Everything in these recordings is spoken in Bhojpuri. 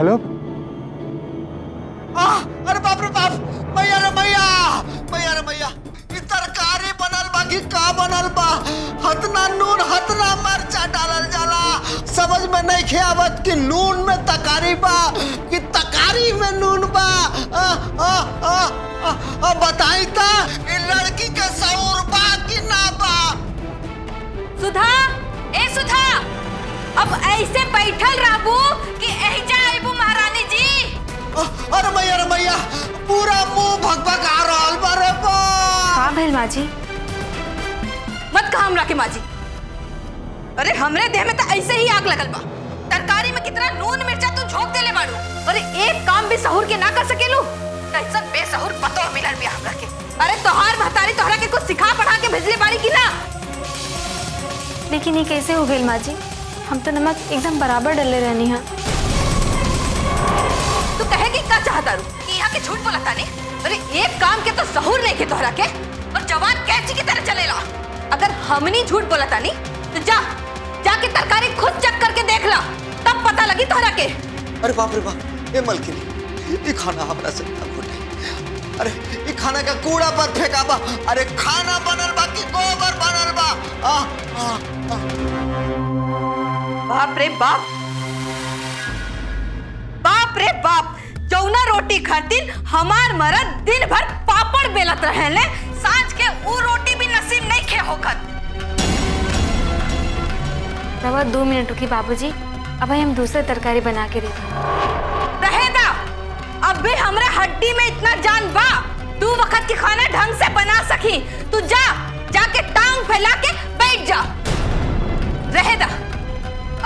हेलो। अरे बाप रे बाप, मैया रे मैया, मैया रे मैया, ई तरकारी बनल बा कि का बनल बा? हतना नून हतना मरचा डालल जाला, समझ में नहीं खे आवत कि नून में तकारी बा कि तकारी में नून बा। बताई ता ई लड़की के सऊर बा कि ना बा? सुधा, ए सुधा, अब ऐसे बैठल रहबू कि एहिजा आइबू महारानी जी? अरे मैया रे मैया, पूरा मुंह भगभग आ रहल बा रे बा। हाँ भैल माँ जी, मत कहा हमरा के माँ जी। अरे हमरे देह में तो ऐसे ही आग लगल बा। तरकारी में कितना नून मिर्चा तू झोंक देले बाड़ू। अरे एक काम भी सहूर के ना कर सकेलू? कैसन बेसहुर पतो मिलल बिया हमरा के। अरे तोहार महतारी तोहरा के कुछ सिखा पढ़ा के भेजले बाड़ी कि ना? लेकिन ये कैसे हो गई माँ जी? हम तो नमक एकदम बराबर डले रहनी है। तू कहे कि का चाहता रू कि यहाँ के झूठ बोलता नहीं? अरे एक काम के तो सहूर नहीं के तोहरा के, और जवान कैची की तरह चलेला। अगर हमनी झूठ बोलता नहीं तो जाके तरकारी खुद चेक करके देख ला, तब पता लगी तोहरा के। अरे बाप रे बाप, ए मलकिनी, ये खाना हमरा से ना घोटे। अरे ये खाना का कूड़ा पर फेंका बा। अरे खाना बनल बा कि गोबर बनल बा? बाप रे बाप, बाप रे बाप, जौना रोटी खातिर हमार मरद दिन भर पापड़ बेलत रहेले, सांझ के वो रोटी भी नसीब नहीं खे होखत। रवा 2 मिनट रुकी बाबूजी, अब हम दूसरे तरकारी बना के देते। रहेदा, अब भी हमरा हड्डी में इतना जान बा, तू वक्त की खाना ढंग से बना सकी। तू जाके टांग फैला के बैठ जा। रहेदा,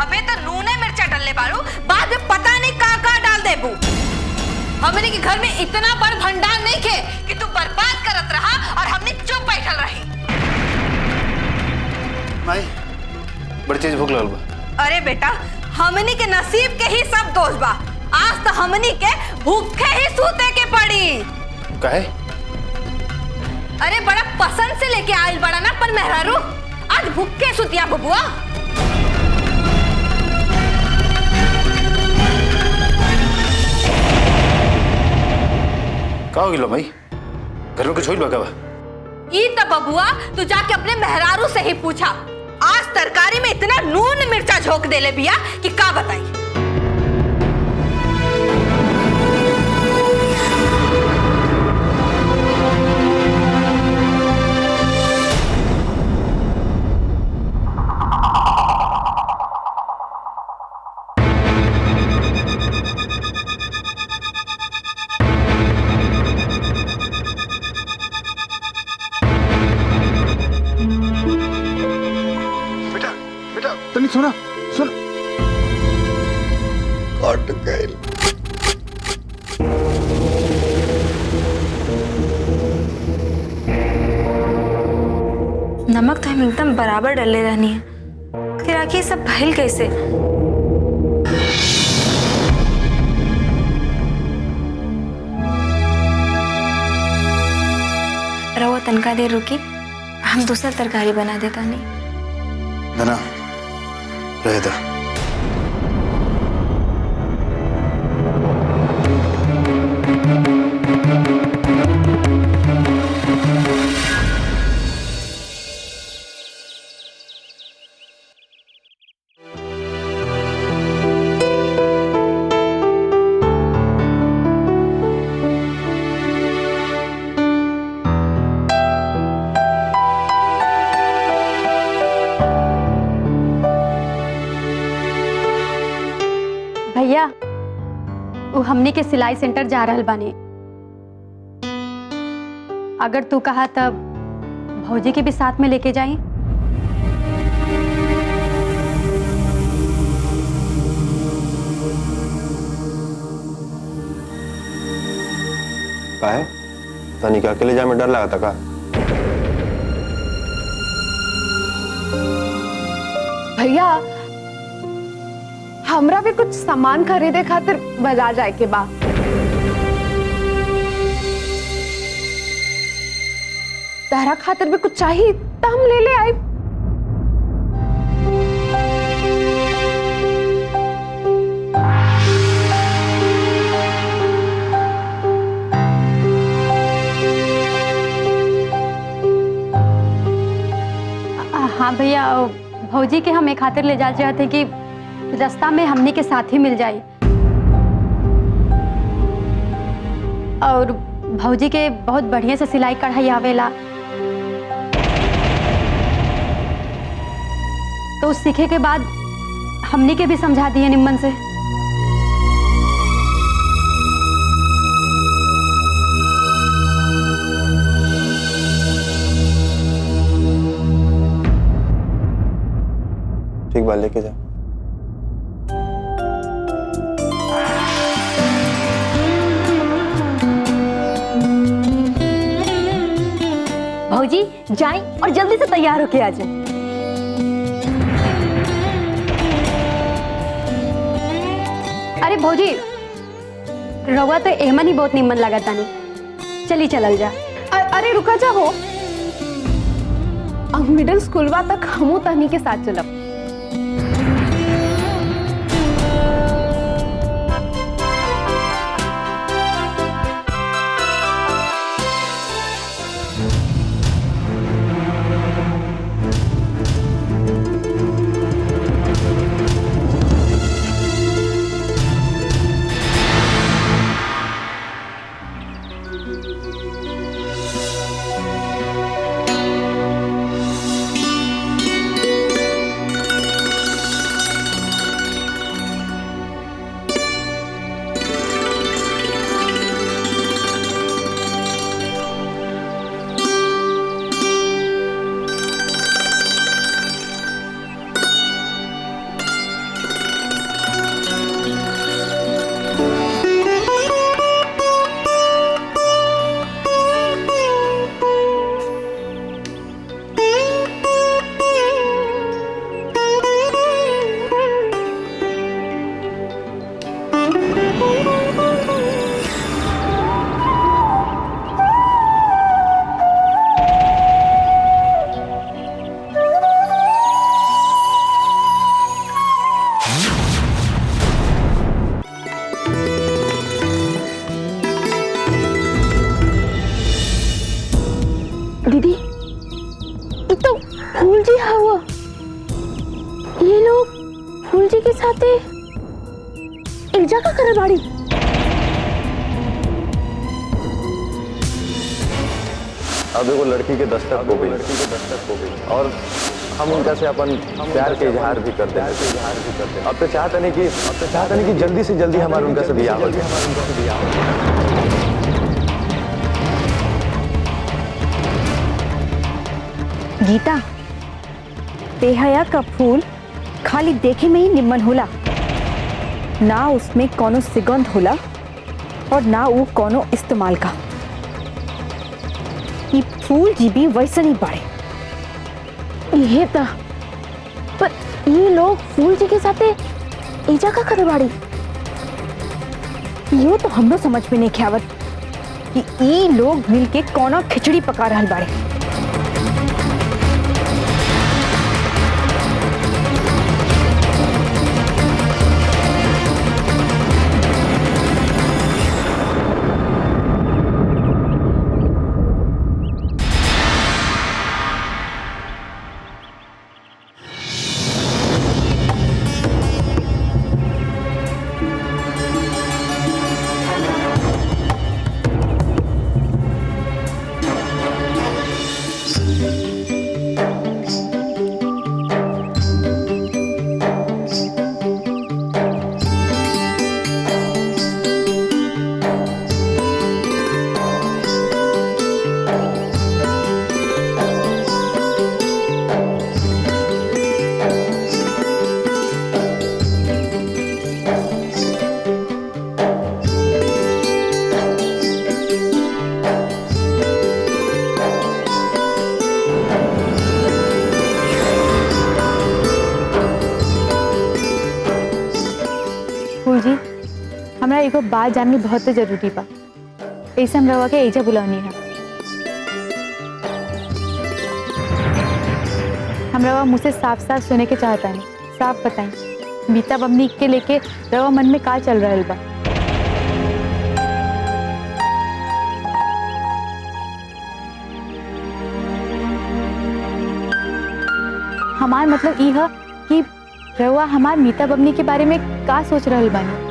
अबे तो नूने मिर्चा डालने बाड़ू, बाद में पता नहीं का डाल देबू। हमने के घर में इतना बड़ भंडार नहीं खे कि तू बर्बाद करत रहा और हमने चुप बैठल रही। माई, बड़ी तेज भूख लगल बा। अरे बेटा, हमनी के नसीब के ही सब दोष बा। आज तो हमनी के भूखे ही सूते के पड़ी। काहे? अरे बड़ा पसंद से लेके आयल बड़ा ना पर मेहरारू, आज भूखे सुतिया बबुआ। का हो गिलो भाई? घर में कुछ होइल बा का बा? ई त बबुआ तू जाके अपने मेहरारू से ही पूछा। आज तरकारी में इतना नून मिर्चा झोंक देले बिया कि का बताई। तनी सुना, सुन। कट गइल। नमक तो हम एकदम बराबर डले रहनी है, फिर आखिर सब भइल कैसे? रवा तनका देर रुकी, हम दूसरा तरकारी बना देता नहीं। ना रहे था। भैया, वो हमने के सिलाई सेंटर जा रहल बानी। अगर तू कहा तब भौजी के भी साथ में लेके जाई। काहे? तनी के अकेले जाए में डर लगा था का? भैया, हमरा भी कुछ सामान खरीदे खातिर बाजार जाए के बा। तहरा खातिर भी कुछ चाहिए तो हम ले ले आए। भौजी के हम एक खातिर ले जा चाहते कि रास्ता में हमने के साथ ही मिल जाए और भौजी के बहुत बढ़िया से सिलाई कढ़ाई आवेला तो सीखे के बाद हमने के भी समझा दिए निम्मन से। ठीक बात, लेके जा। भौजी जाएं और जल्दी से तैयार होके आ जाएं। अरे भौजी रवा तो एमन ही बहुत निम्मन लगा तानी, चली चलल जा। अरे रुका जा हो, अब मिडिल स्कूलवा तक हमू तहनी के साथ चलब। दीदी ये तो फूल जी हवा, ये लोग फूल जी के साथ एक जगह करे बाड़ी। अब देखो लड़की के दस्तक हो गई और हम उनका से अपन प्यार के इजहार भी करते हैं। अब तो चाहते नहीं कि जल्दी से जल्दी हमारे उनका से ब्याह हो जाए। गीता, बेहया का फूल खाली देखे में ही निम्मन होला, ना उसमें कोनो सुगंध होला और ना वो कोनो इस्तेमाल का। ये फूल जी भी वैसे नहीं बाड़े। ये था, पर ये लोग फूल जी के साथ एजा का करे बाड़ी। ये तो हमरो समझ में नहीं ख्यावत कि ये लोग मिलके कोनो खिचड़ी पका रहल बाड़े। जी हमरा एगो बात जाननी बहुत जरूरी बा, ऐसे हम रवा के एजा बुलावनी है। हम रवा मुझसे साफ साफ सुने के चाहता नहीं, साफ बताएं बीता बमनी के लेके रवा मन में का चल रहा बा। हमार मतलब ई है कि रउआ हमार मीता बबनी के बारे में का सोच रहल बानी।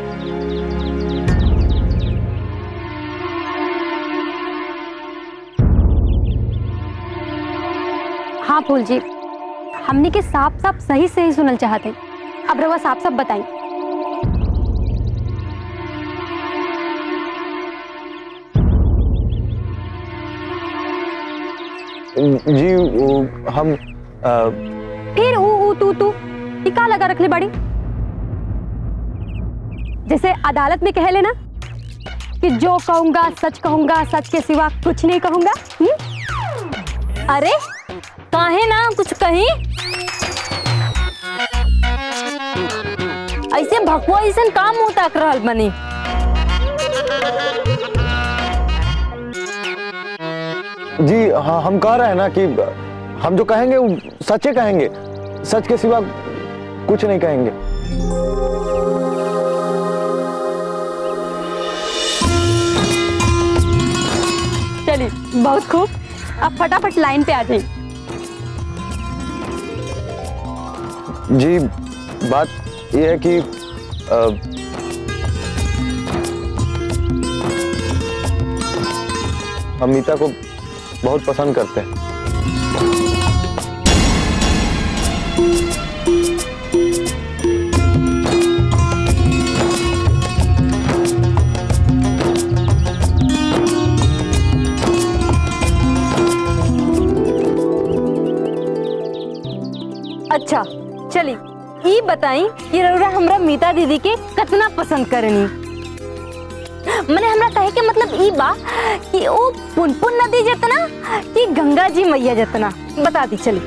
हाँ फूल जी, हमने के साफ साफ सही सही सुनल चाहते। अब रवा साफ साफ बताई। जी हम फिर ऊ तू ये का लगा रखले बड़ी? जैसे अदालत में कह लेना कि जो कहूंगा सच के सिवा कुछ नहीं कहूंगा। अरे काहे ना कुछ कहीं? ऐसे भकुआ ऐसे काम मुंह ताक रहल बनी। जी हाँ, हम कह रहे हैं ना कि हम जो कहेंगे वो सच्चे कहेंगे, सच के सिवा कुछ नहीं कहेंगे। चलिए बहुत खूब, अब फटाफट लाइन पे आ जाइए। जी बात यह है कि हम मीता को बहुत पसंद करते हैं। अच्छा चली ई बताई कि रउरा हमरा मीता दीदी के कितना पसंद करनी। मने हमरा कहे के मतलब ई बा कि वो पुनपुन नदी जितना कि गंगा जी मैया जितना, बता दी चली।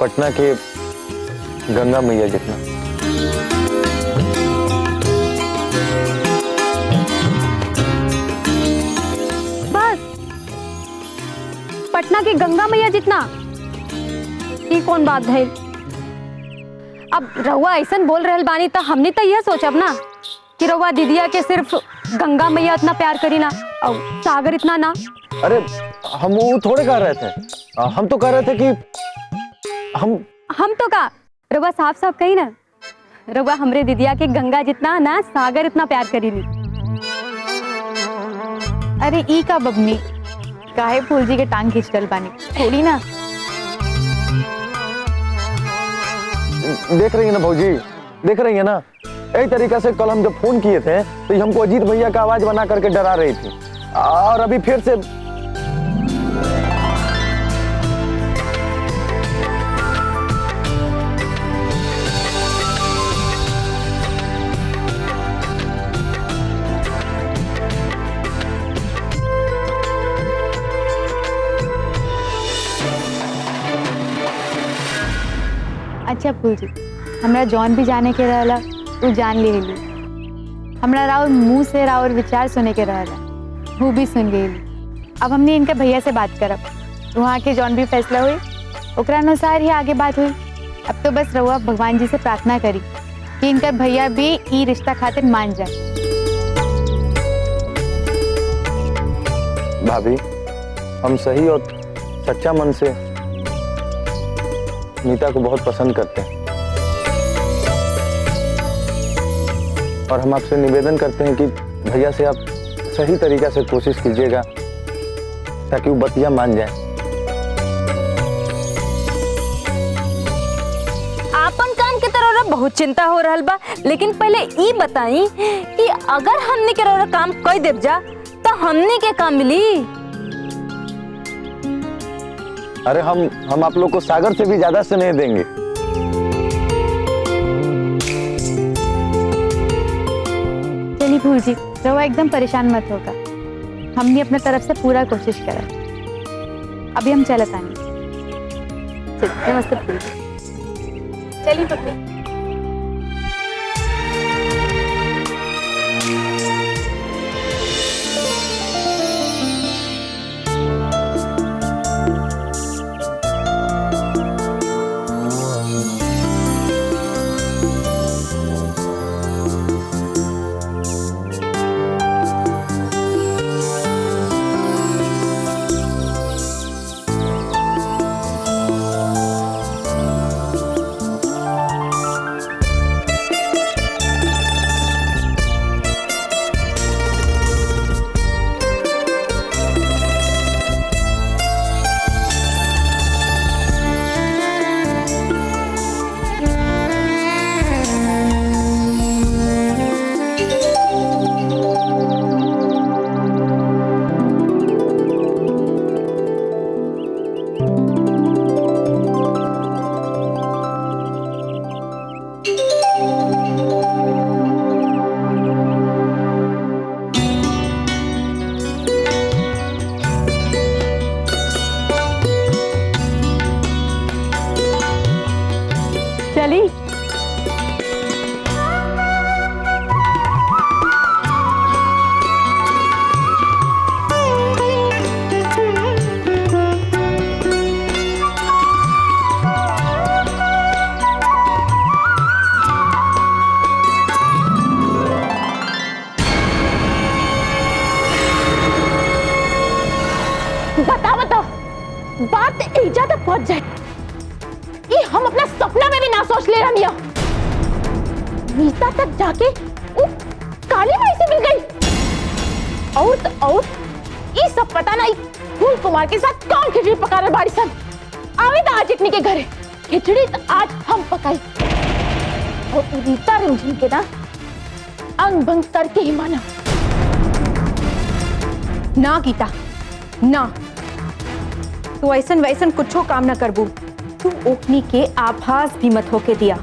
पटना के गंगा मैया जितना। बस पटना की गंगा मैया जितना? ये कौन बात है? अब रउआ ऐसा बोल रहल बानी तो हमने तो यह सोचब ना कि रउआ दीदिया के सिर्फ गंगा मैया इतना प्यार करी ना और सागर इतना ना। अरे हम वो थोड़े कह रहे थे, हम तो कह रहे थे कि हम तो का रउआ साफ साफ कही ना, रउआ हमरे दीदिया के गंगा जितना ना सागर इतना प्यार करी ली। अरे ई का बबनी, काहे फूल जी के टांग खींच डल बानी, छोड़ी ना। देख रही है ना भौजी, देख रही है ना, यही तरीका से कल हम जब फोन किए थे तो ये हमको अजीत भैया का आवाज बना करके डरा रही थी, और अभी फिर से अच्छा फूल जी, हमरा जौन भी जाने के रहला तू जान ले ली। हमरा राउर मुंह से राउर विचार सुने के रहला वो भी सुन ले ली। अब हमने इनके भैया से बात करब, वहाँ के जौन भी फैसला हुई ओकरा अनुसार ही आगे बात हुई। अब तो बस रउआ भगवान जी से प्रार्थना करी कि इनका भैया भी ई रिश्ता खातिर मान जाए। भाभी, हम सही और सच्चा मन से मीता को बहुत पसंद करते हैं, और हम आपसे निवेदन करते हैं कि भैया से आप सही तरीका से कोशिश कीजिएगा ताकि वो बतिया मान जाए। आपन काम के तरह बहुत चिंता हो रहल बा, लेकिन पहले ई बताई कि अगर हमने के रौरा काम कई देव जा तो हमने के काम मिली। अरे हम आप लोग को सागर से भी ज्यादा स्नेह देंगे। चलिए फूल जी, रउआ एकदम परेशान मत होगा, हमने अपने तरफ से पूरा कोशिश करा। अभी हम चलत आनी। नमस्ते फूल जी। चलिए पकड़ी। भाई। बता बात एजा तक पहुंच जाए कि हम अपना सपना में भी ना सोच ले रमिया। नीता तक जाके वो काली माई से मिल गई। और तो और ये सब पता नहीं फूल कुमार के साथ कौन खिचड़ी पका रहे बाड़ी सन। आवे तो आज इतनी के घर खिचड़ी तो आज हम पकाई। और रीता रिमझिम के ना अंग भंग करके ही माना। ना गीता ना, तू ऐसन वैसन कुछो काम ना करबू। तू ओकनी के आभास भी मत होके दिया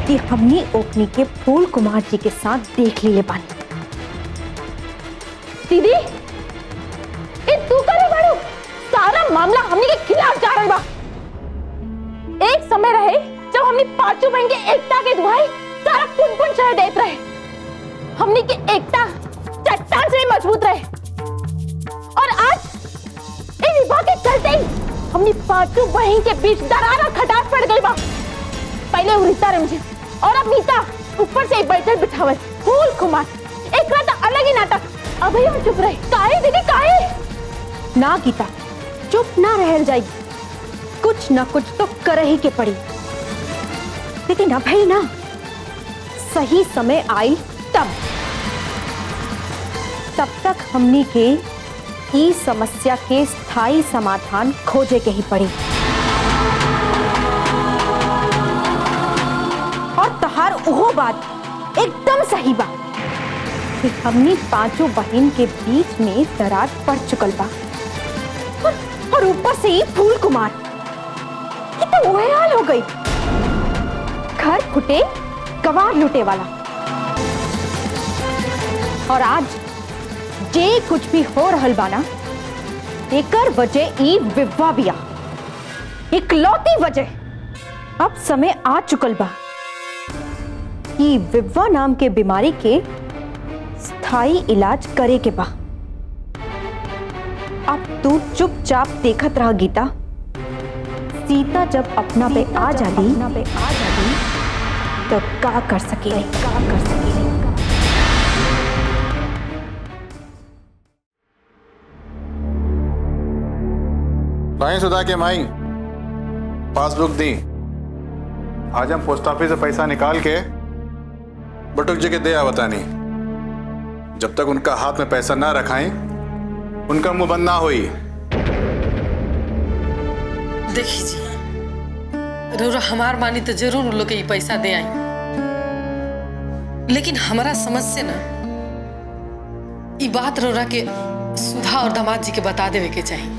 कि हमनी ओकनी के फूल कुमार जी के साथ देख लिए पानी। दीदी ये तू करे बाड़ू, सारा मामला हमनी के खिलाफ जा रहा बा। एक समय रहे जब हमनी पांचों बहन के एकता के दुआई सारा पुन शहर देत रहे। हमनी के एकता चट्टान से भी मजबूत रहे। और आज विवाह के चलते ही हमनी पांचों बहन के बीच दरार और खटास पड़ गई बा। पहले रीता रिमझिम और अब नीता ऊपर से बैठल बिठावल फूल कुमार, एक रात अलग ही नाटक। अभी हम चुप रहे। काहे दीदी काहे? ना गीता, चुप ना रह जाएगी, कुछ ना कुछ तो कर ही के पड़ी। लेकिन अब ही ना सही समय आई तब तक हमनी के ई समस्या के स्थायी समाधान खोजे के ही पड़ी। और तहार वो बात एकदम सही बा कि हमनी पांचों बहन के बीच में दरार पड़ चुकल बा। और ऊपर से ही फूल कुमार, ये तो वही हाल हो गई, घर फुटे गवार लुटे वाला। और आज जे कुछ भी हो रहल बाना एकर वजह ई विवाह बिया, इकलौती वजह। अब समय आ चुकल बा कि विवाह नाम के बीमारी के स्थायी इलाज करे के बा। अब तू चुपचाप देखत रह गीता। सीता जब अपना पे आ जाली तो का कर सके। भाई सुधा के माई पासबुक दी। आज हम पोस्ट ऑफिस से पैसा निकाल के बटुक जी के दे आवतानी। जब तक उनका हाथ में पैसा ना रखाएं उनका मुंह बंद ना हुई। देखी जी, रौरा हमार मानी तो जरूर उन लोग के पैसा दे आई, लेकिन हमारा समझ से ना ये बात रौरा के सुधा और दामाद जी के बता देवे के चाहिए।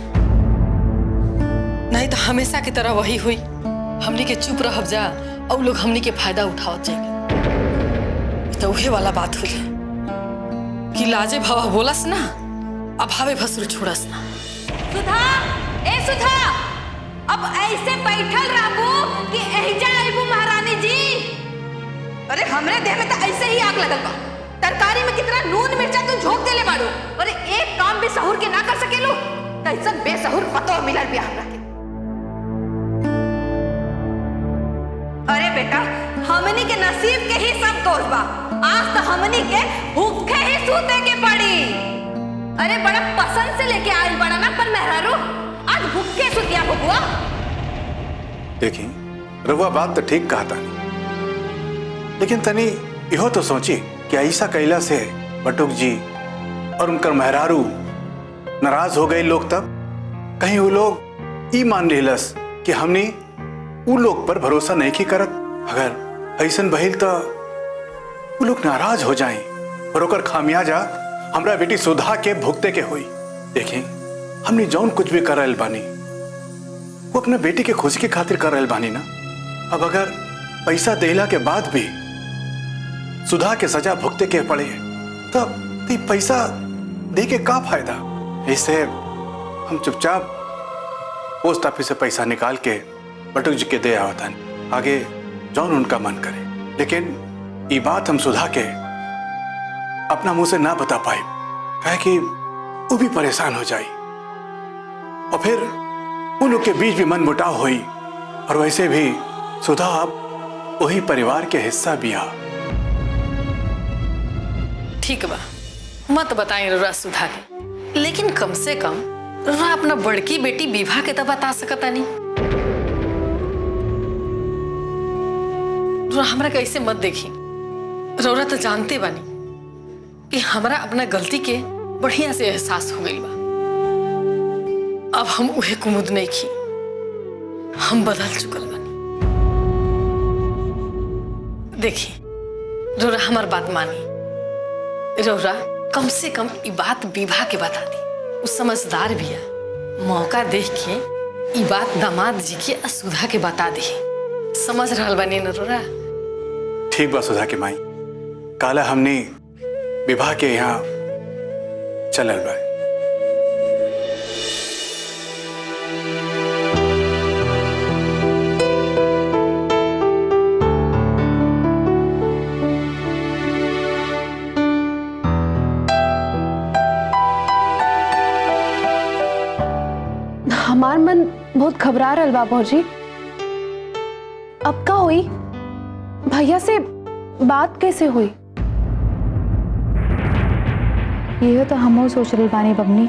नहीं तो हमेशा की तरह वही हुई, हमनी के चुप रह जा और लोग हमनी के फायदा उठावत जाएंगे। तो वही वाला बात हुई कि लाजे भावा बोलस ना, अभावे भसुर छोड़स ना। सुधा, ए सुधा, अब ऐसे बैठल रहबू कि एहिजा आइबू महारानी जी। अरे हमरे देह में तो ऐसे ही आग लगल बा। तरकारी में कितना नून मिर्चा तू झोंक देले बाड़ू। अरे एक काम भी सहूर के ना कर सकेलू, तैसन बेसहुर पतो मिलल बिया हमरा के। अरे बेटा, हमनी के नसीब के ही सब दोष बा। आज तो हमनी के भूखे ही सूते के पड़ी। अरे बड़ा पसंद से लेके आयल बड़ा ना पर मेहरारू, आज भूखे सुतिया बबुआ। देखी रउआ बात तो ठीक कहा था, लेकिन तनी इहो तो सोची कि ऐसा कैला से बटुक जी और उनकर मेहरारू नाराज हो गए लोग। तब कहीं वो लोग ई मान लेलस कि हमने उ लोग पर भरोसा नहीं की करत। अगर ऐसन बहिल तो वो लोग नाराज हो जाएं और ओकर खामियाजा हमरा बेटी सुधा के भुगते के हुई। देखें हमने जौन कुछ भी कर रहल बानी वो अपने बेटी के खुशी के खातिर कर रहल बानी ना। अब अगर पैसा देला के बाद भी सुधा के सजा भुगते के पड़े तब पैसा दे के का फायदा। इससे हम चुपचाप पोस्ट ऑफिस से पैसा निकाल के बटुक जी के दे आवता। आगे जौन उनका मन करे, लेकिन ये बात हम सुधा के अपना मुंह से ना बता पाए, कहे कि वो भी परेशान हो जाए और फिर उनके बीच भी मन मुटाव हुई। और वैसे भी सुधा अब वही परिवार के हिस्सा भी आ। ठीक बा, मत बताएं रउरा सुधा के, लेकिन कम से कम रउरा अपना बड़की बेटी विवाह के तो बता सकता नहीं। रउरा हमरा कैसे मत देखी, रउरा तो जानते बानी कि हमरा अपना गलती के बढ़िया से एहसास हो गई बा। अब हम उहे कुमुद नहीं की, हम बदल चुकल बानी। देखी रउरा हमार बात मानी, रउरा कम से कम ई बात विवाह के बता दी। वो समझदार भी है, मौका देख के ई बात दामाद जी के सुधा के बता दी। समझ रहा बनी न रउरा? ठीक बा सुधा के माई, काला हमने विवाह के यहाँ चलल बा। हमार मन बहुत घबरा रहा बा भौजी। अब का हुई? भैया से बात कैसे हुई? ये तो हम सोच रहे बानी बबनी।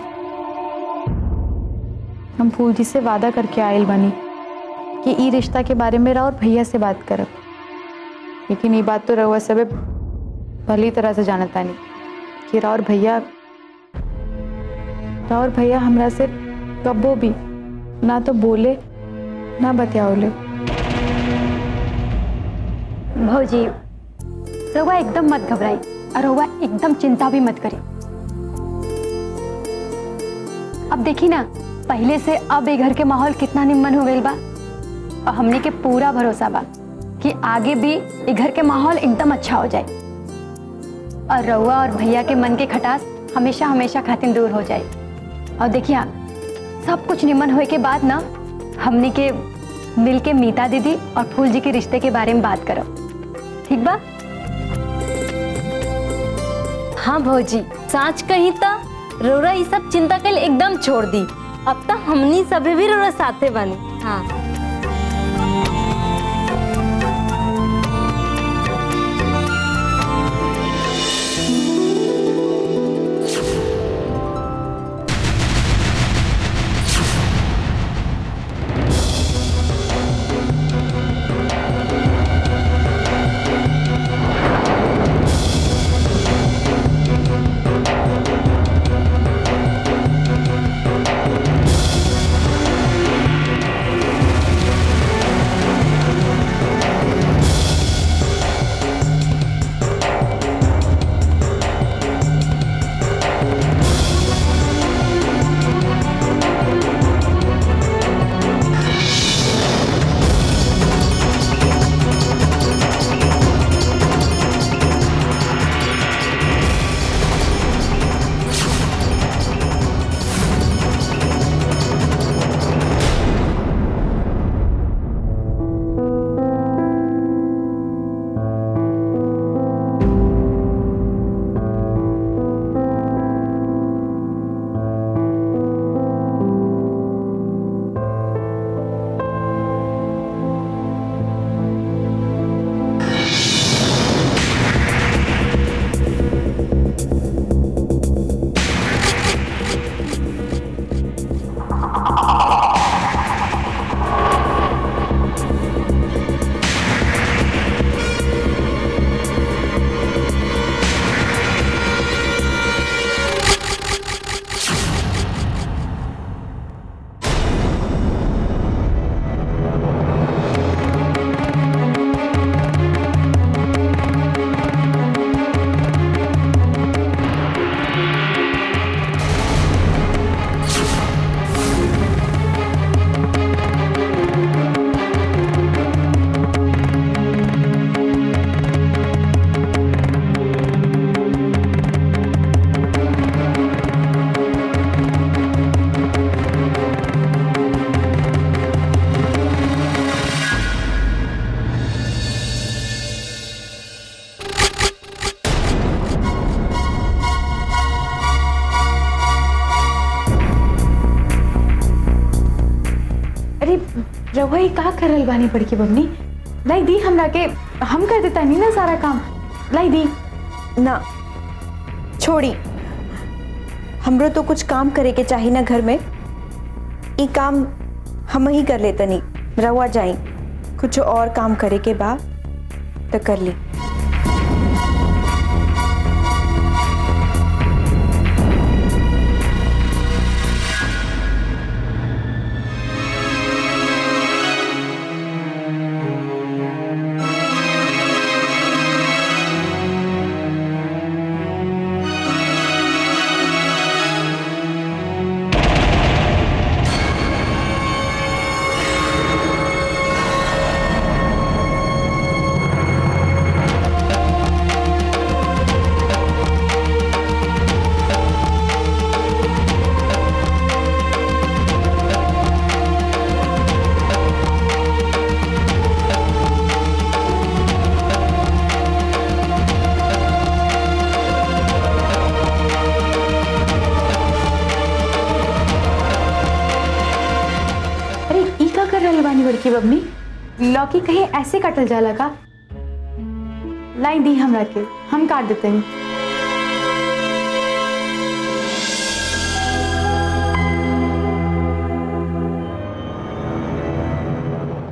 हम फूल जी से वादा करके आयल बानी कि ई रिश्ता के बारे में और भैया से बात करब, लेकिन ये बात तो रउआ सबे भली तरह से जानता नहीं कि राउर भैया हमरा से कब्बो भी ना तो बोले ना बतियाओले। भौजी रउआ एकदम मत घबराई और रउआ एकदम चिंता भी मत करी। अब देखी ना, पहले से अब ये घर के माहौल कितना निम्न हो गई बा और हमने के पूरा भरोसा बा कि आगे भी ये घर के माहौल एकदम अच्छा हो जाए और रउआ और भैया के मन के खटास हमेशा हमेशा खातिर दूर हो जाए। और देखिए सब कुछ निम्न होए के बाद ना हमने के मिल के मीता दीदी और फूल जी के रिश्ते के बारे में बात करो, ठीक बा? हाँ भौजी, साँच कही तो रौरा ये सब चिंता कल एकदम छोड़ दी। अब तो हमनी सभी भी रौरा साथे बनी। हाँ रहुआ ही का करल बानी बड़की बबनी? लाई दी हमरा के, हम कर देता नहीं ना सारा काम। लाई दी ना छोड़ी, हमरो तो कुछ काम करे के चाहिए ना घर में। ये काम हम ही कर लेते नहीं, रहुआ जाई, कुछ और काम करे के बाद तो कर ली। बड़की बबनी, लौकी कहीं ऐसे कटल जाला का? लाई दी हमरा के, हम काट देते हैं।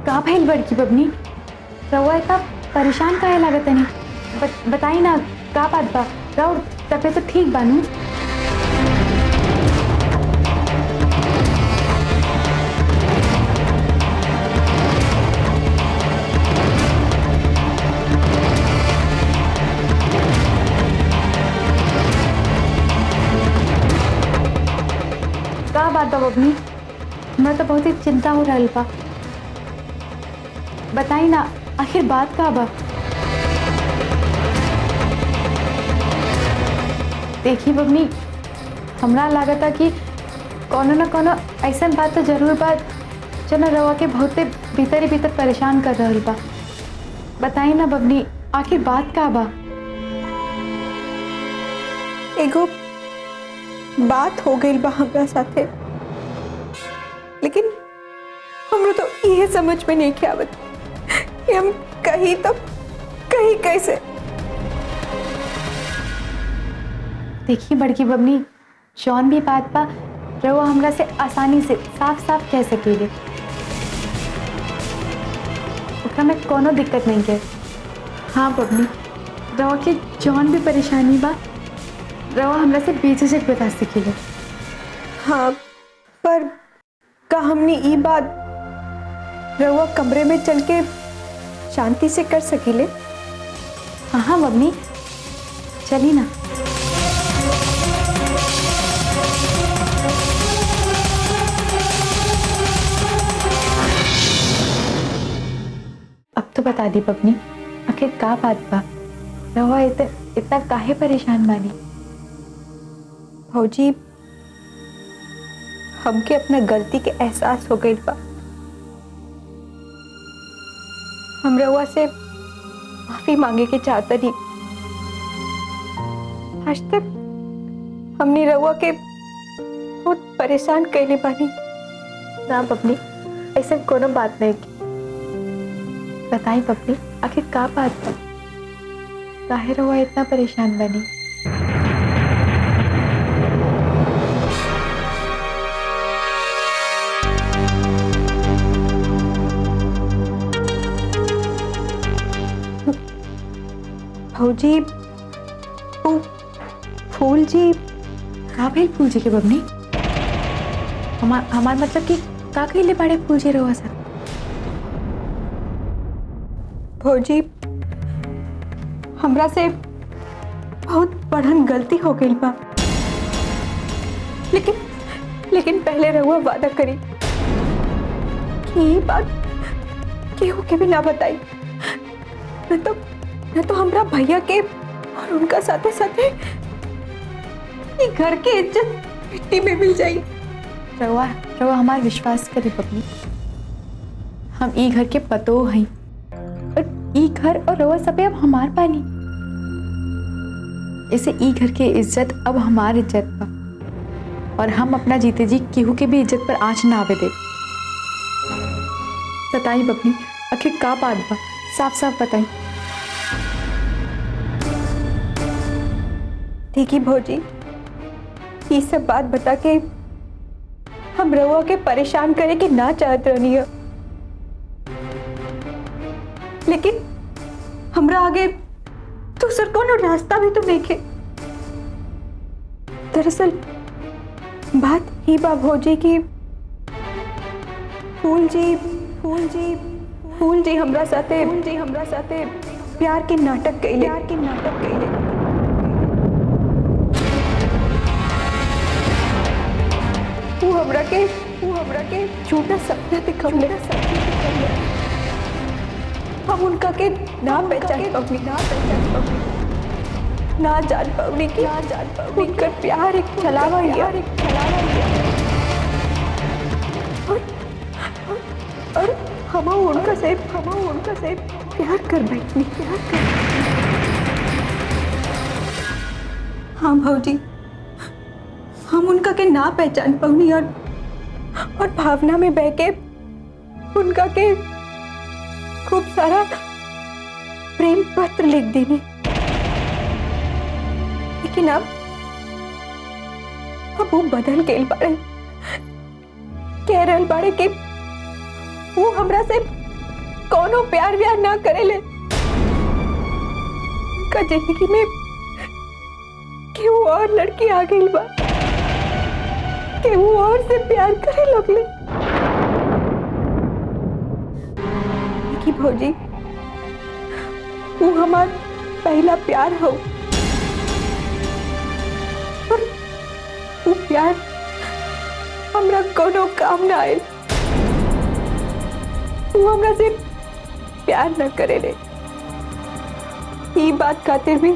का भइल बड़की बबनी? रउआ इतना परेशान काहे लागत नहीं? बताई ना का बात बा? रउआ तबे तो ठीक बानू? का बात बा बबनी? हमरा तो बहुत ही चिंता हो रहल बा। बताई ना आखिर बात का बा? देखी बबनी, हमरा लागता कि कोनो न कोनो ऐसा बात तो जरूर बा जो न रवा के बहुते भीतर ही भीतर परेशान कर रहल बा। बताई ना बबनी, आखिर बात का बा? एगो बात हो गई बा हमरा साथे, लेकिन हमरो तो ये समझ में नहीं के आवत कि हम कहीं तो कहीं कैसे। देखिए बड़की बबनी, जौन भी बात बा रवा हमरा से आसानी से साफ साफ कह सकेले, ओकरा में कोनो दिक्कत नहीं है। हाँ बबनी, रवा के जौन भी परेशानी बा रवा हमरा से बेझिझक बता सकेले। हाँ, पर का हमने ये बात रवा कमरे में चल के शांति से कर सकीले? हाँ हाँ बबनी, चली ना। अब तो बता दी बबनी, आखिर का बात बा? रवा इतना काहे परेशान बानी? भौजी, हमके अपना गलती के एहसास हो गई बा। हम रउआ से माफी मांगे के चाहता नहीं। आज तक हमने रउआ के बहुत परेशान कैले बानी। ना बबनी, ऐसा कोनो बात नहीं की। बताई बबनी, आखिर का बात बा? काहे रउआ इतना परेशान बनी? भौजी, फूल जी। का भेल फूल जी के बबनी? हमार मतलब कि का कइले बाड़े फूल जी रउआ से? भौजी, हमरा से बहुत बड़न गलती हो गई बा, लेकिन पहले रहुआ वादा करी कि ये बात केहू के भी ना बताई, न तो हमरा भैया के और उनका साथे साथे ये घर के इज्जत मिट्टी में मिल जाई। रउआ हमार विश्वास करे बबनी, हम ई घर के पतो हई और ई घर और रउआ सबे अब हमार पानी। इसे ई घर के इज्जत अब हमार इज्जत बा और हम अपना जीते जी केहू के भी इज्जत पर आँच ना आवे दे। बताई बबनी, आखिर का बात बा, साफ साफ बताई। देखी भौजी, ये सब बात बता के हम रउआ के परेशान करे के ना चाहत रहनी है, लेकिन हमरा आगे दूसर कोनो रास्ता भी तो देखे। दरअसल बात ही बा भौजी की फूल जी हमरा साथे प्यार के नाटक कइले। वो हमरा के झूठा सपना दिखौले। हम उनका के ना पहचान पाऊंगी, ना जान पाऊंगी कि उनकर प्यार एक छलावा ही और हम उनका से प्यार कर बैठनी। हाँ भौजी, हम उनका के ना पहचान पाऊंगी और भावना में बह के उनका के खूब सारा प्रेम पत्र लिख देने। लेकिन अब वो बदल गए बाड़े, कह रहल बाड़े कि वो हमरा से कोनो प्यार व्यार ना करेले। उनका जिंदगी में केहू और लड़की आ गई बा, केहू और से प्यार करे लगले। देखी भौजी, वो हमार पहला प्यार हो और वो प्यार हमरा कोनो काम ना आए। वो हमरा से प्यार न करेले। ये बात खातिर भी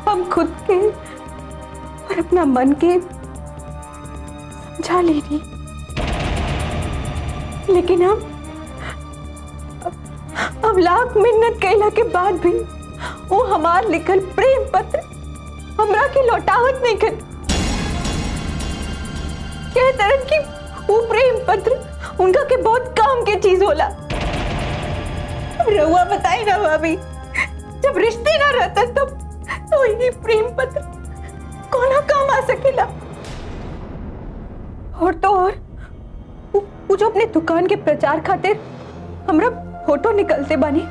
हम खुद के और अपना मन के समझा लेनी, लेकिन अब लाख मिन्नत कैला के बाद भी वो हमार लिखल प्रेम पत्र हमरा के लौटावत नहीं कर। कह तरह की वो प्रेम पत्र उनका के बहुत काम के चीज होला। अब रउआ बताई ना भाभी, जब रिश्ते ना रहता तो ये प्रेम पत्र कौन काम आ सकेला। और तो और वो जो अपने दुकान के प्रचार खातिर हमरा फोटो निकलते बानी,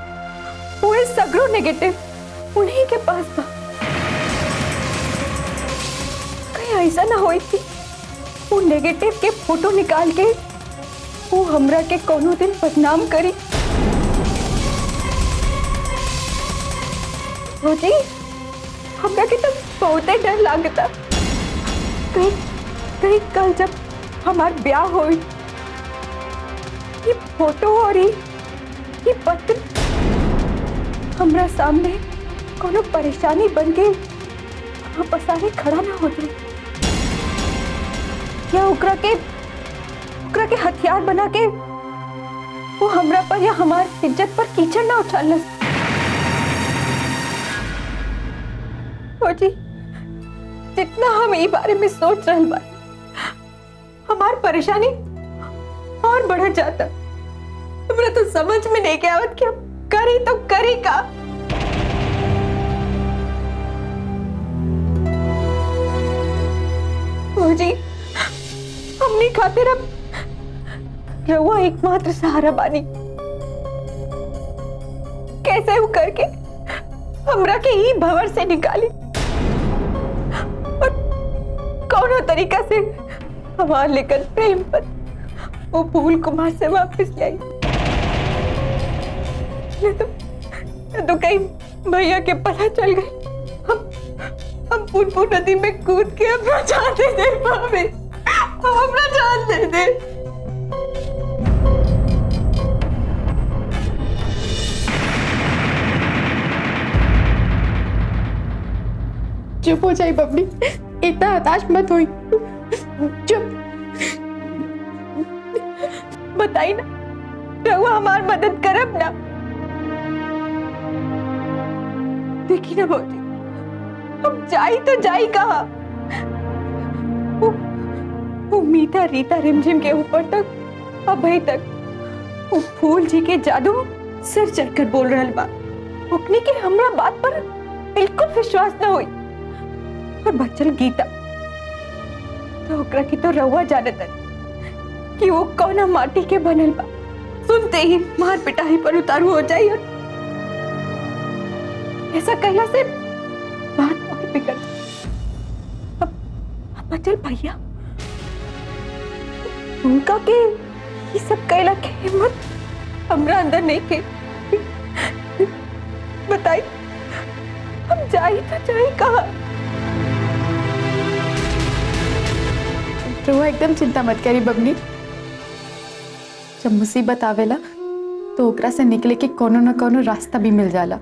वो सगरो नेगेटिव उन्हीं के पास था। कहीं ऐसा ना होई थी वो नेगेटिव के फोटो निकाल के वो हमरा के कोनो दिन बदनाम करी। जी हमरा के तो बहुत डर लागता, कहीं कल जब हमार ब्याह होई ये फोटो और ये पत्र हमरा सामने कोनो परेशानी बन के वापस आने खड़ा ना हो जाए, या ओकरा के हथियार बना के वो हमरा पर या हमार इज्जत पर कीचड़ ना उछालस। जी जितना हम ई बारे में सोच रहे बा, हमार परेशानी और बढ़ जाता। हमरा तो समझ में नहीं के आवत कि हम करी तो करी का। जी हमने खातिर अब रउआ एकमात्र सहारा बानी। कैसे वो करके हमरा के ही भंवर से निकाली और कौनो तरीका से हमार लेकर प्रेम पर वो फूल कुमार से वापस ले आई। तो कहीं भैया के पता चल गई, हम पुनपुन नदी में कूद के अपना जान दे दे भाभी, अपना जान दे दे। चुप हो जाए बबली, इतना हताश मत होई, चुप। बताई ना, रहुआ हमार मदद करब ना। देखी ना भौजी, अब जाई तो जाई कहाँ? वो मीठा रीता रिमझिम के ऊपर तक अभय तक वो फूल जी के जादू सिर चढ़कर बोल रहल बा। ओकनी के हमरा बात पर बिल्कुल विश्वास न होई। और बचल गीता तो ओकरा की तो रउआ जानत है कि वो कौना माटी के बनल बा। सुनते ही मार पिटाई पर उतारू हो जाई और ऐसा कहला से बात और बिगड़। अब बचल भैया, उनका के ये सब कहला के हिम्मत हमरा अंदर नहीं के। बताई हम जाई तो जाई कहाँ? रउआ एकदम चिंता मत करी बबनी। जब मुसीबत आवेला तो ओकरा से निकले के कोनो न कोनो रास्ता भी मिल जाला।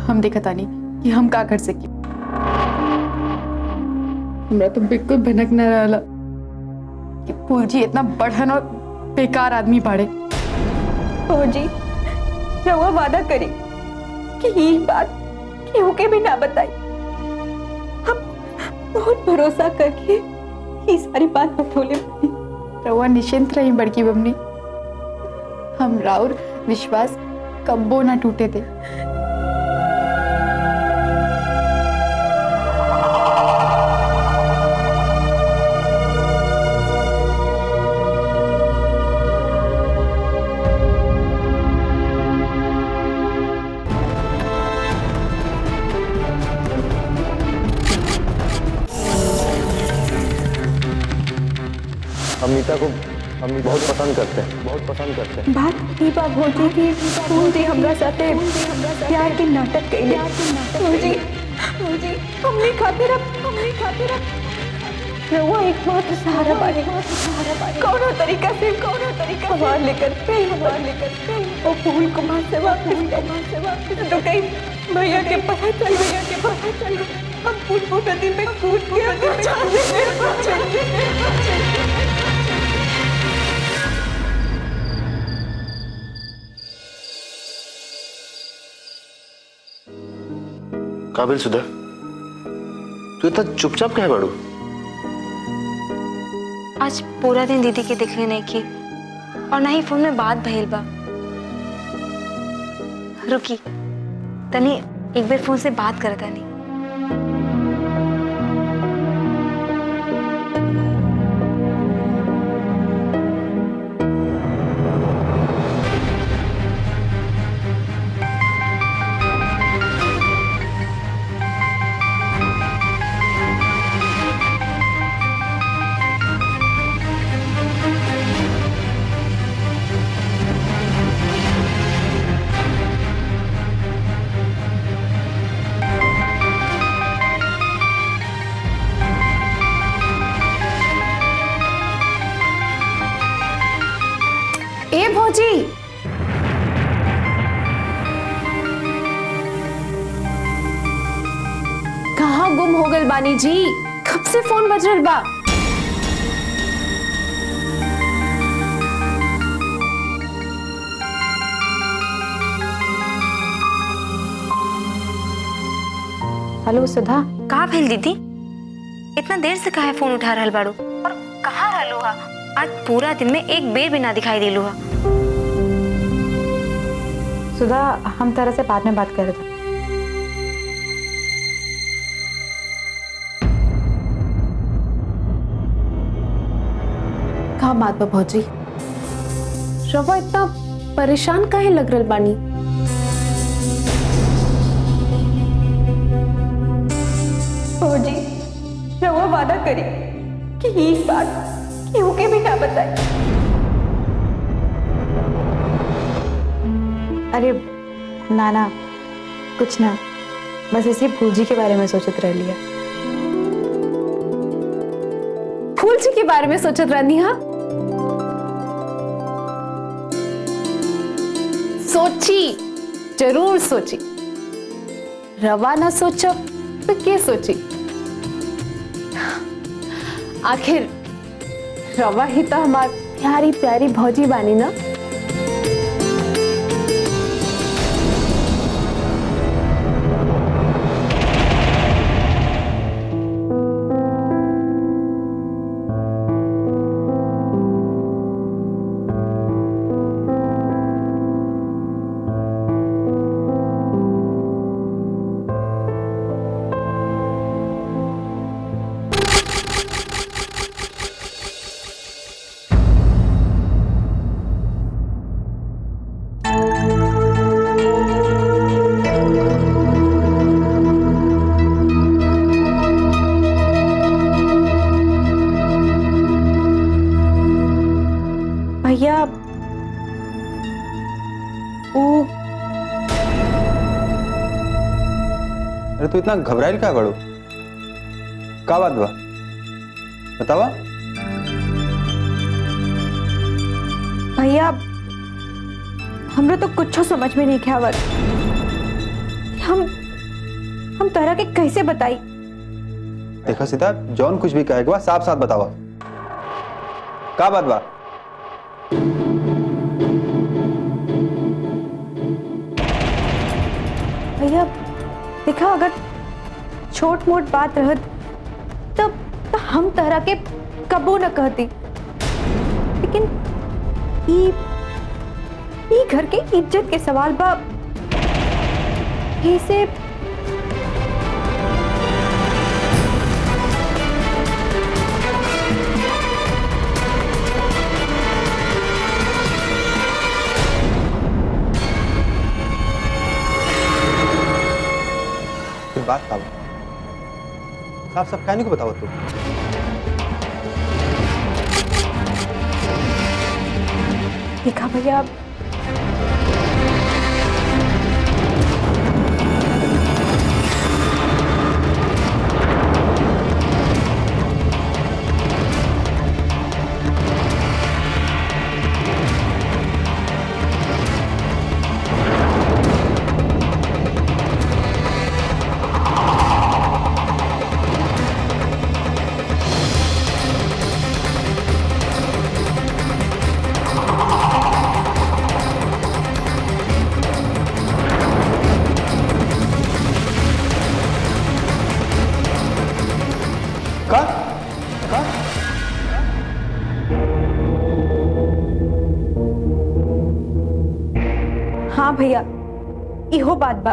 हम देखतानी कि हम का कर सकी। हमरा तो बिल्कुल भनक न रहला कि फूल जी इतना बढ़न और बेकार आदमी बाड़े। ओ जी, रउआ वादा करी कि ये बात केहू के भी ना बताई। हम बहुत भरोसा करके ये सारी बात बतौले बानी। रउआ निश्चिंत रही बड़की बबनी। हम राउर विश्वास कब्बो ना टूटे थे। अमिता को बहुत पसंद करते हैं, बहुत पसंद करते हैं। बात ही बा भौजी की फूल जी हमरा साथे प्यार के नाटक कइले। भौजी हमनी खातिर रउआ एकमात्र सहारा बानी। कौनो तरीका से हमार लेकर वो फूल कुमार से वापस तो कहीं भैया के पता चल हम फूल नदी में कूद के काबिल सुधा, तू इतना चुपचाप क्या है बाड़ू? आज पूरा दिन दीदी के दिखने नहीं की और ना ही फोन में बात भइल बा। रुकी तनी एक बार फोन से बात करत तानी। ए भौजी, कहाँ गुम हो गए बानी जी? कब से फोन बज रहल बा? हेलो सुधा। का भइल दीदी? इतना देर से काहे फोन उठा रहल बाड़ू? और कहाँ रहलू हा? आज पूरा दिन में एक बेर भी ना दिखाई देलू हा। सुधा, हम तरह से बाद में बात कर रहे थे। का बात बा भौजी? रवा इतना परेशान काहे लग रहल बानी? भौजी रउआ वादा करी कि ये बात केहू के भी ना बताई। अरे नाना, कुछ ना, बस ऐसे फूल जी के बारे में सोचत रह लिया। फूल जी के बारे में सोचत रहनी? हाँ, सोची, जरूर सोची। रवा ना सोचो तो के सोची? आखिर रवा ही तो हमार प्यारी प्यारी भौजी बानी ना। वो अरे तू इतना घबराइल क्या बड़ो? का बात बा बतावा। भैया हमरो तो कुछ समझ में नहीं आवत। हम तोहरा के कैसे बताई? देखा सीता, जौन कुछ भी कहे के बा साफ साफ बतावा, का बात बा? भैया देखा, अगर छोट मोट बात रहत तब तो हम तोहरा के कबो न कहती, लेकिन ई घर के इज्जत के सवाल बा। इसे बात का साफ साफ कहने को बताओ तू। देखा भैया, हाँ भैया इहो बात बा।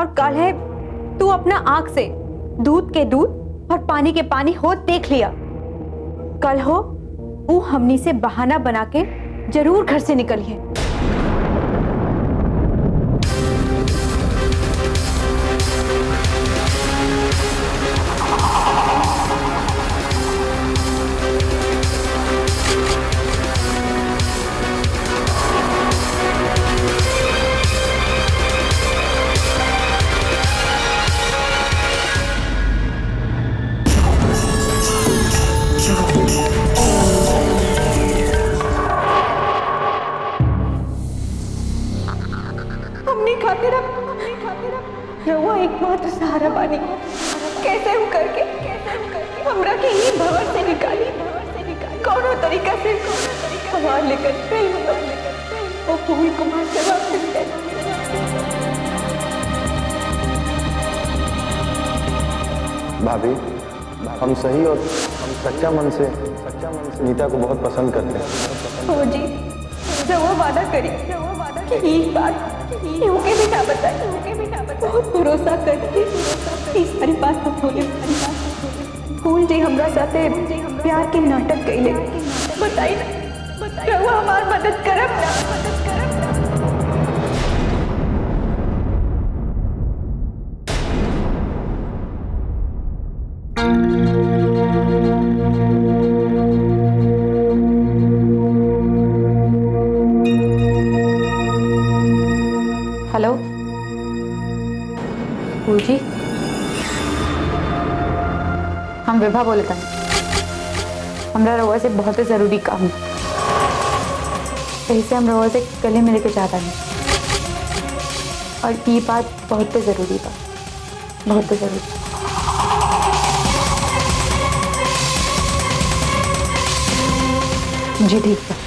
और कल है तू अपना आंख से दूध के दूध और पानी के पानी हो देख लिया। कल हो वो हमनी से बहाना बना के जरूर घर से निकलिए। रहुआ एकमात्र सहारा बानी। कैसे हम करके हमरा के ही भवर से निकाली कौनो तरीका से हमार लेकर वो फूल कुमार से वापस गए। भाभी, हम सही और हम सच्चा मन से नीता को बहुत पसंद करते हैं। हो जी, रहुआ वादा करी कि एक बात के भी ना बताए, बहुत भरोसा करके इस सारी बात को बोले। फूल जी हमरा साथे प्यार के नाटक कैले, बताई ना रहुआ हमार मदद करब ना। हेलो फूल जी, हम विभा बोले था। हमरा रहुआ से बहुत जरूरी काम है, ऐसे हम रहुआ से गले मिले के चाहता नहीं। और ये बात बहुत जरूरी बा, बहुत जरूरी। जी ठीक है।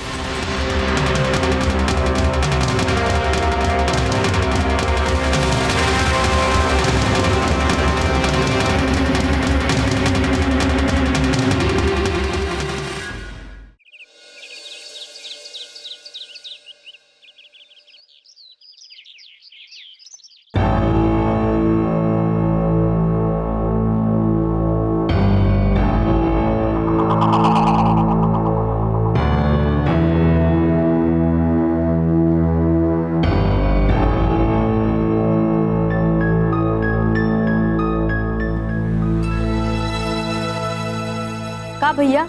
का भैया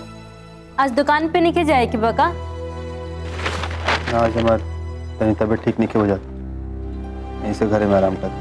आज दुकान पे नहीं के जाए कि बका? आज हमार तेरी तबीयत ठीक नहीं हो जाती, यहीं से घरे में आराम कर।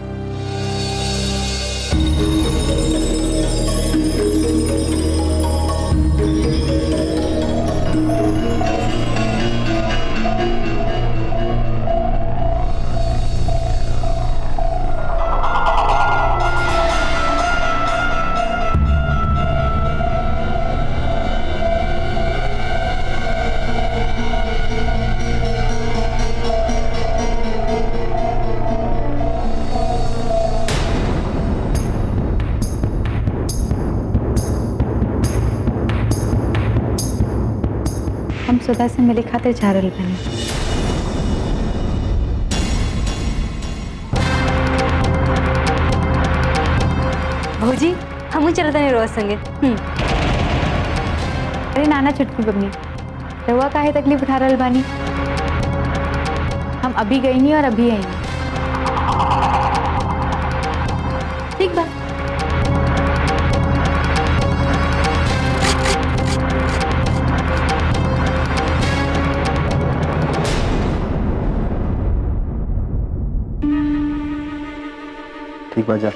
हम सुधा से मिले खातिर जा रहल बानी। भौजी हमू चलत नहीं रोज संगे। अरे नाना चुटकी बबनी, रहुआ काहे तकलीफ उठा रहल बानी? हम अभी गई नहीं और अभी आई नहीं। ठीक बा। ठीक बा, जा।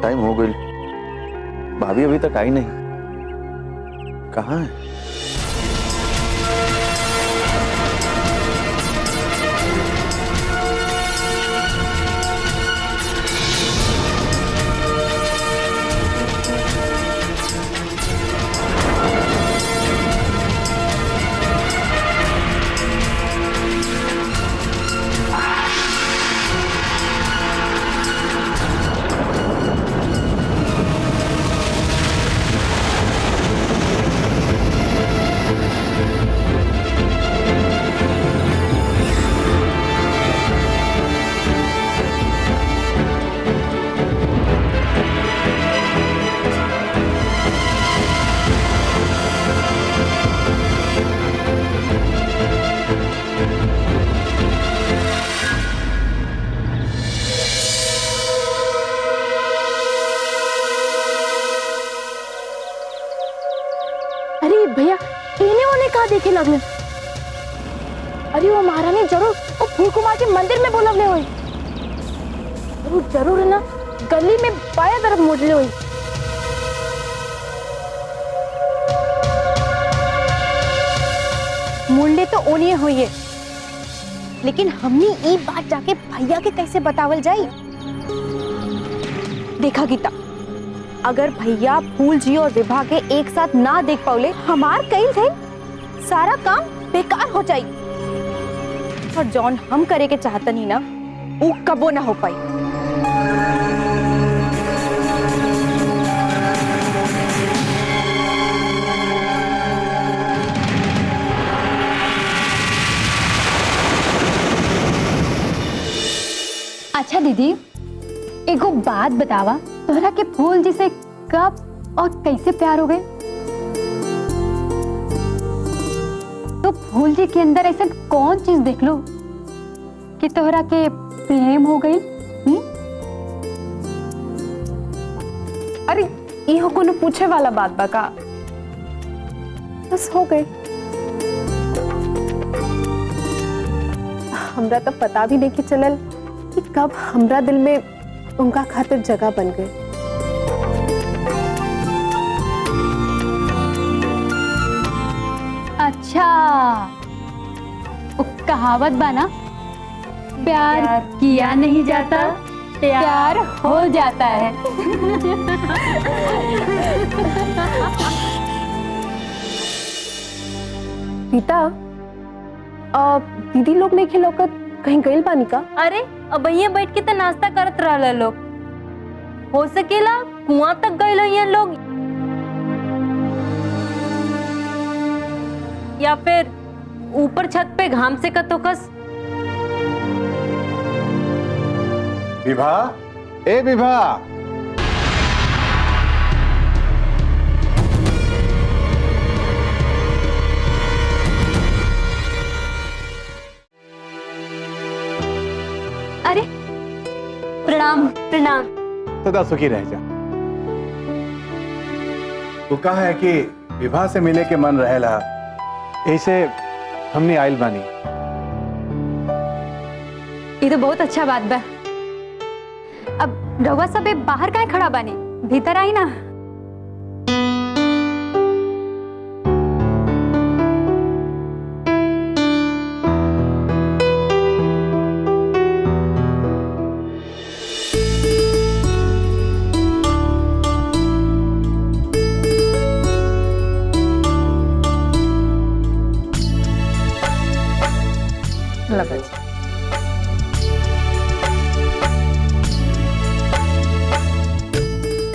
टाइम हो गई, भाभी अभी तक आई नहीं, कहाँ है? भैया इन्हें उन्हें कहा देखे लगले। अरे वो महारानी जरूर वो फूल कुमार के मंदिर में बोलवले होई। जरूर है ना गली में बाया तरफ मुड़ ली हुई। मुंडे तो ओनिए हुई है, लेकिन हमने ये बात जाके भैया के कैसे बतावल जाई? देखा गीता, अगर भैया फूल जी और विभा के एक साथ ना देख पाउले, हमार कई थे सारा काम बेकार हो जाई। और जॉन हम करे के चाहतन ही ना, वो कबो ना हो पाई। अच्छा दीदी, एगो बात बतावा, तोहरा के फूल जी से कब और कैसे प्यार हो गए? तो फूल जी के अंदर ऐसा कौन चीज देख लो कि तोहरा के प्रेम हो गई? अरे इहो कोनो पूछे वाला बात बा का? बस हो गए। हमरा तो पता भी नहीं कि चलल कि कब हमरा दिल में उनका खातिर जगह बन गई। अच्छा, वो कहावत बाना, प्यार किया नहीं जाता, प्यार हो जाता है। रीता, दीदी लोग नहीं खिलौकत कहीं गइल बानी का? अरे अब ये बैठ के तो नाश्ता करत रहला लोग, हो सकेला कुआं तक गइल हैं लोग, या फिर ऊपर छत पे घाम से कतोकस। विभा, ए विभा, अरे प्रणाम प्रणाम। सदा सुखी रह जा। वो कहा है कि विभा से मिले के मन रहेला, ऐसे हमने आइल बानी। ये तो बहुत अच्छा बात बा। अब रउआ सब बाहर काहे खड़ा बानी, भीतर आई ना।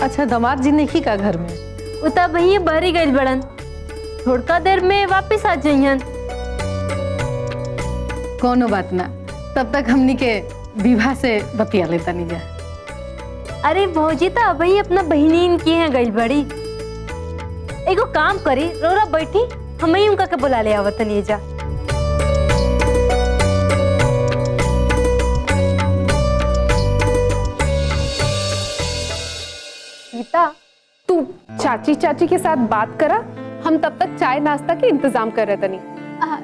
अच्छा, दामाद जी नहीं का घर में? उता भैया बहरी गइल बड़न, थोड़का देर में वापस आ जाइहन। कोनो बात ना, तब तक हमनी के विवाह से बतिया लेता नहीं जा। अरे भौजी तो अभी अपना बहनीन की है गइल बड़ी। एगो काम करी, रोरा बैठी, हम ही उनका के बुला ले आवत नहीं जा। गीता, तू चाची चाची के साथ बात करा, हम तब तक चाय नाश्ता के इंतजाम कर रहे तनी।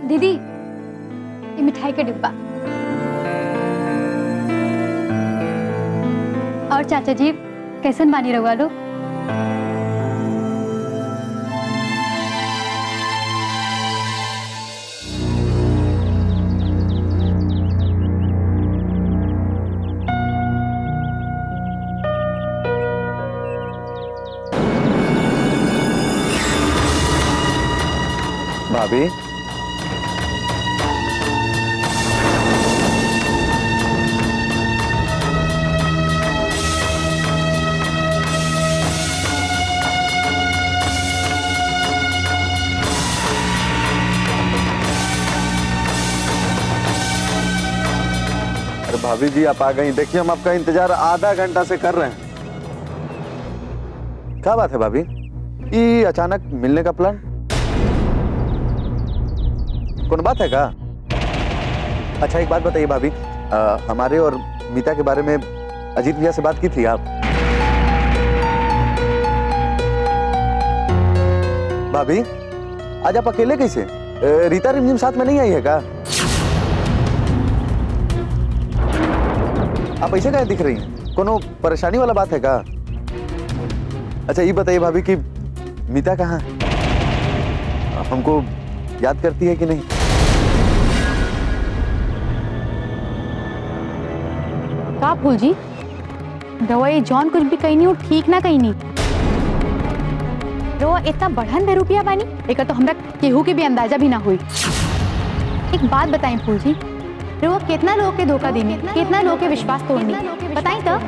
दीदी, ये मिठाई का डिब्बा। और चाचा जी कैसन बानी रहुआ लो? भाभी, अरे भाभी जी आप आ गई। देखिए हम आपका इंतजार आधा घंटा से कर रहे हैं। क्या बात है भाभी, ये अचानक मिलने का प्लान? कौन बात है का? अच्छा एक बात बताइए भाभी, हमारे और मीता के बारे में अजीत भैया से बात की थी आप? भाभी आज आप अकेले कैसे? रीता रिमझिम साथ में नहीं आई है का? आप ऐसे कैसे दिख रही हैं? कोनो परेशानी वाला बात है का? अच्छा ये बताइए भाभी कि मीता कहाँ है? हमको याद करती है कि नहीं? का फूल जी, रवा ये जॉन कुछ भी कहीं नहीं हो, ठीक ना कहीं नहीं। रवा इतना बढ़न बेरुपिया बानी, एक तो हमरा केहू के भी अंदाजा भी ना हुई। एक बात बताएं फूल जी, रवा कितना लोग के धोखा देनी, कितना लोग के विश्वास तोड़नी, बताएं तो।